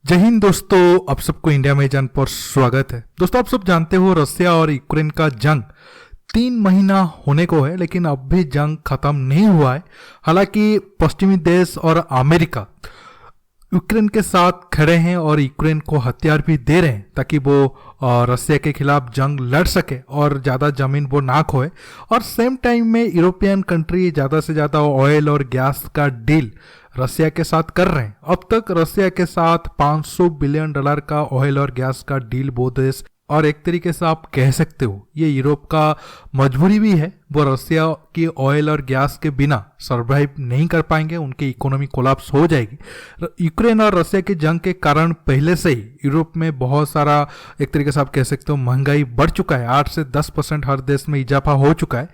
जय हिंद दोस्तों, आप सबको इंडिया में जंग पर स्वागत है। दोस्तों, आप सब जानते हो रसिया और यूक्रेन का जंग 3 महीना होने को है, लेकिन अब भी जंग खत्म नहीं हुआ है। हालांकि पश्चिमी देश और अमेरिका यूक्रेन के साथ खड़े हैं और यूक्रेन को हथियार भी दे रहे हैं ताकि वो रसिया के खिलाफ जंग लड़ सके और ज़्यादा जमीन वो ना खोए। और सेम टाइम में यूरोपियन कंट्री ज़्यादा से ज़्यादा ऑयल और गैस का डील रसिया के साथ कर रहे हैं। अब तक रसिया के साथ $500 बिलियन का ऑयल और गैस का डील वो देश, और एक तरीके से आप कह सकते हो ये यूरोप का मजबूरी भी है। वो रसिया की ऑयल और गैस के बिना सरवाइव नहीं कर पाएंगे, उनकी इकोनॉमी कोलैप्स हो जाएगी। यूक्रेन और रसिया की जंग के कारण पहले से ही यूरोप में बहुत सारा, एक तरीके से आप कह सकते हो, महंगाई बढ़ चुका है। 8 से 10% हर देश में इजाफा हो चुका है।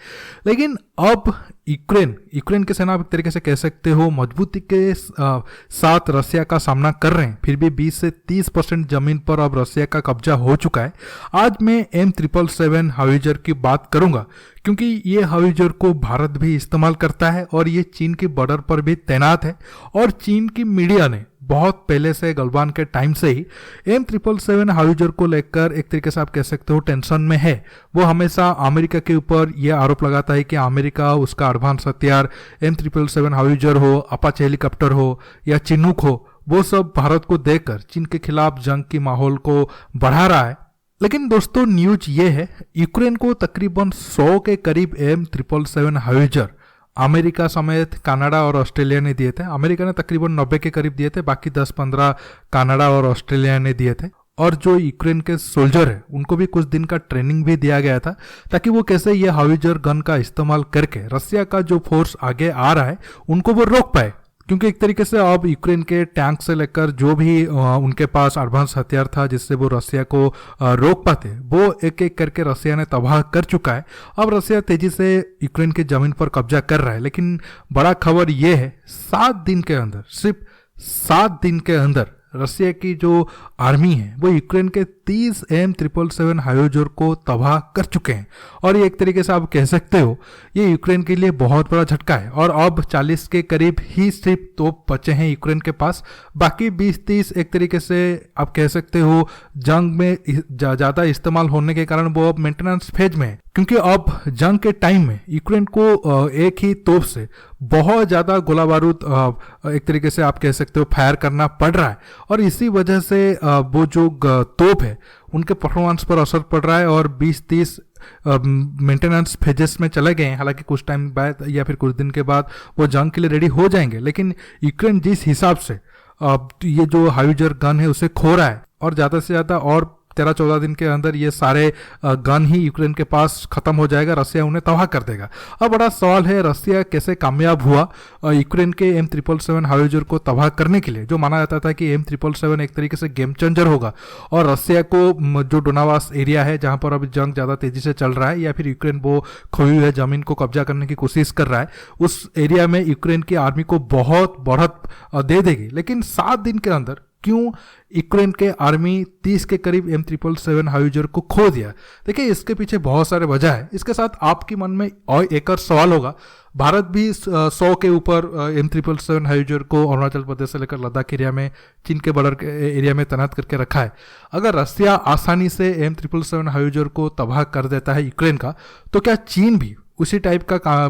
लेकिन अब यूक्रेन के सेना, आप एक तरीके से कह सकते हो, मजबूती के साथ रसिया का सामना कर रहे हैं। फिर भी 20 से 30% जमीन पर अब रसिया का कब्जा हो चुका है। आज मैं M777 हाइजर की बात करूंगा क्योंकि ये हाइजर को भारत भी इस्तेमाल करता है और ये चीन के बॉर्डर पर भी तैनात है। और चीन की मीडिया ने बहुत पहले से, गलवान के टाइम से ही M777 हाइजर को लेकर एक तरीके से आप कह सकते हो टेंशन में है। वो हमेशा अमेरिका के ऊपर यह आरोप लगाता है कि अमेरिका उसका एडवांस हथियार M777 हाइजर हो, अपाचे हेलीकॉप्टर हो या चिनूक हो, वो सब भारत को देकर चीन के खिलाफ जंग की माहौल को बढ़ा रहा है। लेकिन दोस्तों, न्यूज ये है, यूक्रेन को तकरीबन 100 के करीब M777 हाइजर अमेरिका समेत कनाडा और ऑस्ट्रेलिया ने दिए थे। अमेरिका ने तकरीबन 90 के करीब दिए थे, बाकी 10-15 कनाडा और ऑस्ट्रेलिया ने दिए थे। और जो यूक्रेन के सोल्जर है उनको भी कुछ दिन का ट्रेनिंग भी दिया गया था ताकि वो कैसे ये हाइजर गन का इस्तेमाल करके रसिया का जो फोर्स आगे आ रहा है उनको वो रोक पाए। क्योंकि एक तरीके से अब यूक्रेन के टैंक से लेकर जो भी उनके पास एडवांस हथियार था जिससे वो रसिया को रोक पाते, वो एक एक करके रसिया ने तबाह कर चुका है। अब रसिया तेजी से यूक्रेन की जमीन पर कब्जा कर रहा है। लेकिन बड़ा खबर ये है, 7 दिन के अंदर, सिर्फ 7 दिन के अंदर रसिया की जो आर्मी है वो यूक्रेन के 30 M777 हाइजर को तबाह कर चुके हैं। और ये एक तरीके से आप कह सकते हो ये यूक्रेन के लिए बहुत बड़ा झटका है। और अब 40 के करीब ही सिर्फ तोप बचे हैं यूक्रेन के पास। बाकी 20-30 एक तरीके से आप कह सकते हो जंग में ज़्यादा इस्तेमाल होने के कारण वो अब मेंटेनेंस फेज में है। क्योंकि अब जंग के टाइम में यूक्रेन को एक ही तोप से बहुत ज़्यादा गोला बारूद एक तरीके से आप कह सकते हो फायर करना पड़ रहा है। और इसी वजह से वो जो तोप है उनके परफॉर्मेंस पर असर पड़ रहा है और 20-30 मेंटेनेंस फेजेस में चले गए हैं। हालांकि कुछ टाइम बाद या फिर कुछ दिन के बाद वो जंग के लिए रेडी हो जाएंगे। लेकिन यूक्रेन जिस हिसाब से ये जो हाइजर गन है उसे खो रहा है और ज़्यादा से ज़्यादा और 13-14 दिन के अंदर ये सारे गन ही यूक्रेन के पास खत्म हो जाएगा, रसिया उन्हें तबाह कर देगा। अब बड़ा सवाल है, रसिया कैसे कामयाब हुआ यूक्रेन के M777 हाइजर को तबाह करने के लिए। जो माना जाता था कि M777 एक तरीके से गेम चेंजर होगा और रसिया को जो डोनाबास एरिया है जहां पर अभी जंग ज़्यादा तेजी से चल रहा है या फिर यूक्रेन वो खोई हुई जमीन को कब्जा करने की कोशिश कर रहा है, उस एरिया में यूक्रेन की आर्मी को बहुत बढ़त दे देगी। लेकिन 7 दिन के अंदर क्यों यूक्रेन के आर्मी 30 के करीब M777 हाइजर को खो दिया? देखिए, इसके पीछे बहुत सारे वजह है। इसके साथ आपके मन में और एक और सवाल होगा, भारत भी 100 के ऊपर M777 हाइजर को अरुणाचल प्रदेश से लेकर लद्दाख एरिया में, चीन के बॉर्डर के एरिया में तैनात करके रखा है। अगर रसिया आसानी से M777 हाइजर को तबाह कर देता है यूक्रेन का, तो क्या चीन भी उसी टाइप का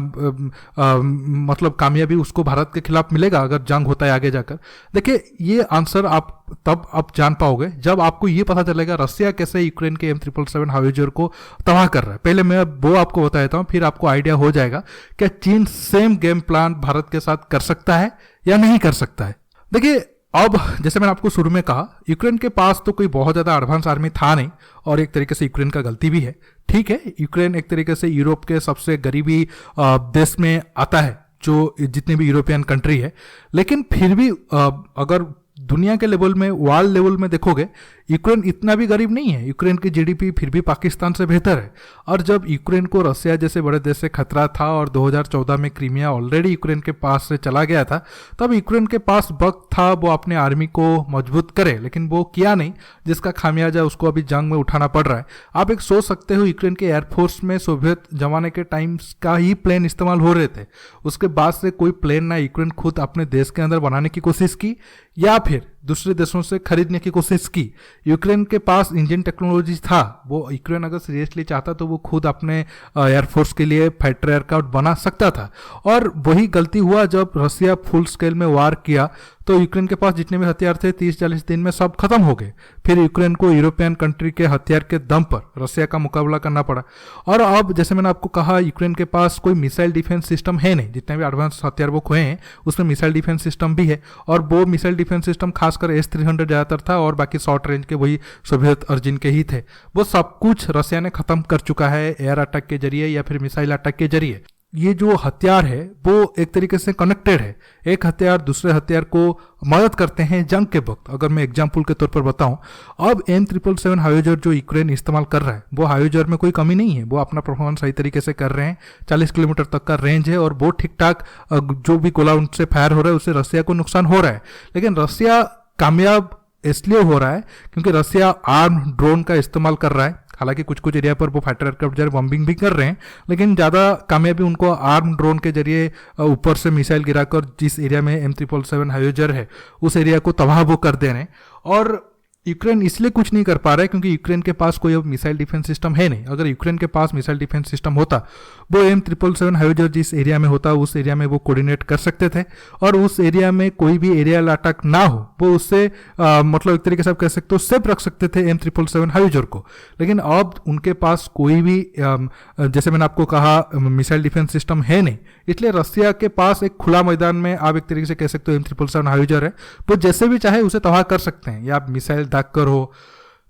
मतलब कामयाबी उसको भारत के खिलाफ मिलेगा अगर जंग होता है आगे जाकर? देखिए, ये आंसर आप जान पाओगे जब आपको ये पता चलेगा रसिया कैसे यूक्रेन के M777 हाइजर को तबाह कर रहा है। पहले मैं वो आपको बता देता हूँ, फिर आपको आइडिया हो जाएगा क्या चीन सेम गेम प्लान भारत के साथ कर सकता है या नहीं कर सकता है। देखिए, अब जैसे मैंने आपको शुरू में कहा, यूक्रेन के पास तो कोई बहुत ज़्यादा एडवांस आर्मी था नहीं और एक तरीके से यूक्रेन का गलती भी है। ठीक है, यूक्रेन एक तरीके से यूरोप के सबसे गरीबी देश में आता है, जो जितने भी यूरोपियन कंट्री है। लेकिन फिर भी अगर दुनिया के लेवल में, वर्ल्ड लेवल में देखोगे, यूक्रेन इतना भी गरीब नहीं है। यूक्रेन की जीडीपी फिर भी पाकिस्तान से बेहतर है। और जब यूक्रेन को रसिया जैसे बड़े देश से खतरा था और 2014 में क्रीमिया ऑलरेडी यूक्रेन के पास से चला गया था, तब यूक्रेन के पास वक्त था वो अपने आर्मी को मजबूत करे, लेकिन वो किया नहीं, जिसका खामियाजा उसको अभी जंग में उठाना पड़ रहा है। आप एक सोच सकते हो, यूक्रेन के एयरफोर्स में सोवियत जमाने के टाइम का ही प्लेन इस्तेमाल हो रहे थे। उसके बाद से कोई प्लेन ना यूक्रेन खुद अपने देश के अंदर बनाने की कोशिश की या फिर दूसरे देशों से खरीदने की कोशिश की। यूक्रेन के पास इंजन टेक्नोलॉजी था, वो यूक्रेन अगर सीरियसली चाहता तो वो खुद अपने एयरफोर्स के लिए फाइटर एयरक्राफ्ट बना सकता था। और वही गलती हुआ जब रसिया फुल स्केल में वार किया तो यूक्रेन के पास जितने भी हथियार थे 30-40 दिन में सब खत्म हो गए। फिर यूक्रेन को यूरोपियन कंट्री के हथियार के दम पर रसिया का मुकाबला करना पड़ा। और अब जैसे मैंने आपको कहा, यूक्रेन के पास कोई मिसाइल डिफेंस सिस्टम है नहीं। जितने भी एडवांस हथियार वो खोए हैं उसमें मिसाइल डिफेंस सिस्टम भी है, और वो मिसाइल डिफेंस सिस्टम खासकर S-300 ज़्यादातर था, और बाकी शॉर्ट रेंज के वही सोवियत अर्जिन के ही थे। वो सब कुछ रसिया ने खत्म कर चुका है एयर अटैक के जरिए या फिर मिसाइल अटैक के जरिए। ये जो हथियार है वो एक तरीके से कनेक्टेड है, एक हथियार दूसरे हथियार को मदद करते हैं जंग के वक्त। अगर मैं एग्जाम्पल के तौर पर बताऊं, अब M777 हाइजर जो यूक्रेन इस्तेमाल कर रहा है, वो हाइजर में कोई कमी नहीं है, वो अपना परफॉर्मेंस सही तरीके से कर रहे हैं। 40 किलोमीटर तक का रेंज है और वो ठीक ठाक जो भी गोला उनसे फायर हो रहा है उससे रसिया को नुकसान हो रहा है। लेकिन रसिया कामयाब इसलिए हो रहा है क्योंकि रसिया आर्म ड्रोन का इस्तेमाल कर रहा है। हालांकि कुछ कुछ एरिया पर वो फाइटर एयरक्राफ्ट जरिए बॉम्बिंग भी कर रहे हैं, लेकिन ज़्यादा कामयाबी उनको आर्म ड्रोन के जरिए ऊपर से मिसाइल गिराकर जिस एरिया में M777 हाइजर है उस एरिया को तबाह वो कर दे रहे हैं। और यूक्रेन इसलिए कुछ नहीं कर पा रहा है क्योंकि यूक्रेन के पास कोई अब मिसाइल डिफेंस सिस्टम है नहीं। अगर यूक्रेन के पास मिसाइल डिफेंस सिस्टम होता, वो M777 हाइजर जिस एरिया में होता उस एरिया में वो कोऑर्डिनेट कर सकते थे, और उस एरिया में कोई भी एरियल अटैक ना हो वो उससे मतलब एक तरीके से आप कह सकते हो सेफ रख सकते थे M777 हाइजर को। लेकिन अब उनके पास कोई भी जैसे मैंने आपको कहा मिसाइल डिफेंस सिस्टम है नहीं, इसलिए रसिया के पास एक खुला मैदान में आप एक तरीके से कह सकते हो M777 हाइजर है, वो जैसे भी चाहे उसे तबाह कर सकते हैं। या मिसाइल दागकर हो,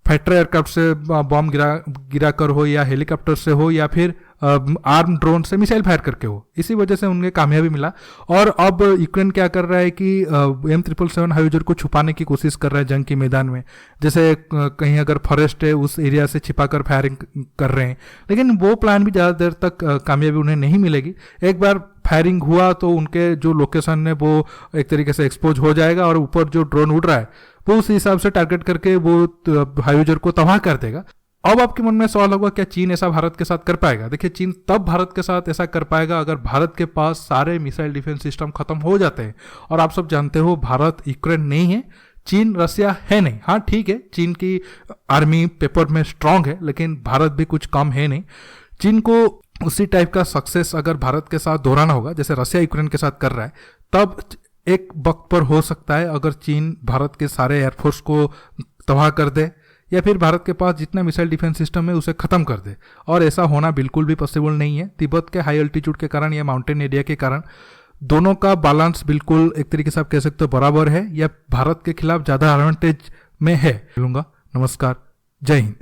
फाइटर एयरक्राफ्ट से बॉम्ब गिरा कर हो, या हेलीकॉप्टर से हो, या फिर आर्म ड्रोन से मिसाइल फायर करके हो। इसी वजह से उन्हें कामयाबी मिला। और अब यूक्रेन क्या कर रहा है कि M777 हाइजर को छुपाने की कोशिश कर रहा है जंग के मैदान में। जैसे कहीं अगर फॉरेस्ट है उस एरिया से छिपाकर फायरिंग कर रहे हैं, लेकिन वो प्लान भी ज़्यादा देर तक कामयाबी उन्हें नहीं मिलेगी। एक बार फायरिंग हुआ तो उनके जो लोकेशन है वो एक तरीके से एक्सपोज हो जाएगा, और ऊपर जो ड्रोन उड़ रहा है वो उस हिसाब से टारगेट करके वो हाइजर को तबाह कर देगा। अब आपके मन में सवाल होगा, क्या चीन ऐसा भारत के साथ कर पाएगा? देखिए, चीन तब भारत के साथ ऐसा कर पाएगा अगर भारत के पास सारे मिसाइल डिफेंस सिस्टम खत्म हो जाते हैं। और आप सब जानते हो भारत यूक्रेन नहीं है, चीन रसिया है नहीं। हाँ ठीक है, चीन की आर्मी पेपर में स्ट्रांग है, लेकिन भारत भी कुछ कम है नहीं। चीन को उसी टाइप का सक्सेस अगर भारत के साथ दोहराना होगा जैसे रसिया यूक्रेन के साथ कर रहा है, तब एक वक्त पर हो सकता है अगर चीन भारत के सारे एयरफोर्स को तबाह कर दे, या फिर भारत के पास जितना मिसाइल डिफेंस सिस्टम है उसे खत्म कर दे। और ऐसा होना बिल्कुल भी पॉसिबल नहीं है। तिब्बत के हाई अल्टीट्यूड के कारण या माउंटेन एरिया के कारण दोनों का बैलेंस बिल्कुल एक तरीके से आप कह सकते हो बराबर है, या भारत के खिलाफ ज़्यादा एडवांटेज में है। नमस्कार, जय हिंद।